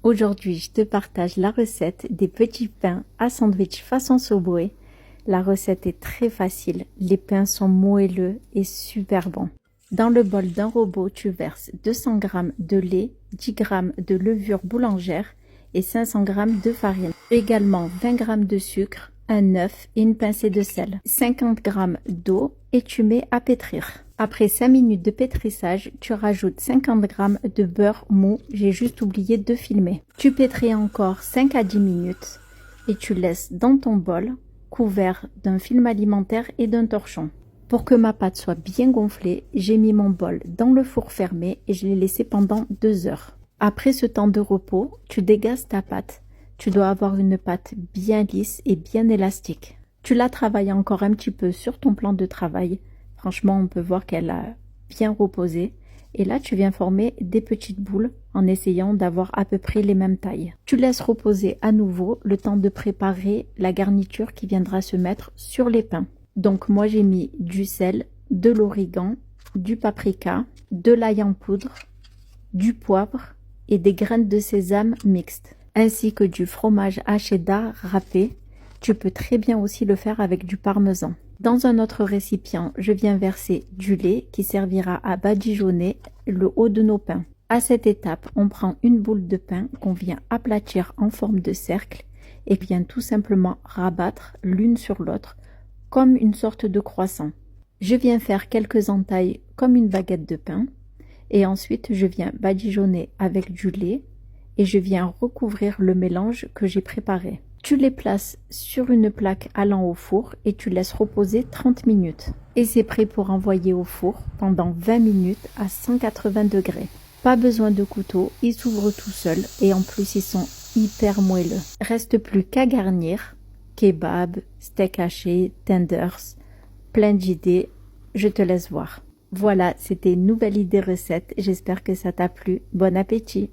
Aujourd'hui, je te partage la recette des petits pains à sandwich façon Subway. La recette est très facile, les pains sont moelleux et super bons. Dans le bol d'un robot, tu verses 200 g de lait, 10 g de levure boulangère et 500 g de farine. Également 20 g de sucre, un œuf et une pincée de sel. 50 g d'eau et tu mets à pétrir. Après 5 minutes de pétrissage, tu rajoutes 50 g de beurre mou, j'ai juste oublié de filmer. Tu pétris encore 5 à 10 minutes et tu laisses dans ton bol couvert d'un film alimentaire et d'un torchon. Pour que ma pâte soit bien gonflée, j'ai mis mon bol dans le four fermé et je l'ai laissé pendant 2 heures. Après ce temps de repos, tu dégazes ta pâte. Tu dois avoir une pâte bien lisse et bien élastique. Tu la travailles encore un petit peu sur ton plan de travail. Franchement, on peut voir qu'elle a bien reposé. Et là, tu viens former des petites boules en essayant d'avoir à peu près les mêmes tailles. Tu laisses reposer à nouveau le temps de préparer la garniture qui viendra se mettre sur les pains. Donc moi, j'ai mis du sel, de l'origan, du paprika, de l'ail en poudre, du poivre et des graines de sésame mixtes, ainsi que du fromage à cheddar râpé. Tu peux très bien aussi le faire avec du parmesan. Dans un autre récipient, je viens verser du lait qui servira à badigeonner le haut de nos pains. À cette étape, on prend une boule de pain qu'on vient aplatir en forme de cercle et vient tout simplement rabattre l'une sur l'autre comme une sorte de croissant. Je viens faire quelques entailles comme une baguette de pain et ensuite je viens badigeonner avec du lait et je viens recouvrir le mélange que j'ai préparé. Tu les places sur une plaque allant au four et tu laisses reposer 30 minutes. Et c'est prêt pour envoyer au four pendant 20 minutes à 180 degrés. Pas besoin de couteau, ils s'ouvrent tout seuls et en plus ils sont hyper moelleux. Reste plus qu'à garnir. Kebab, steak haché, tenders, plein d'idées, je te laisse voir. Voilà, c'était une nouvelle idée recette, j'espère que ça t'a plu. Bon appétit!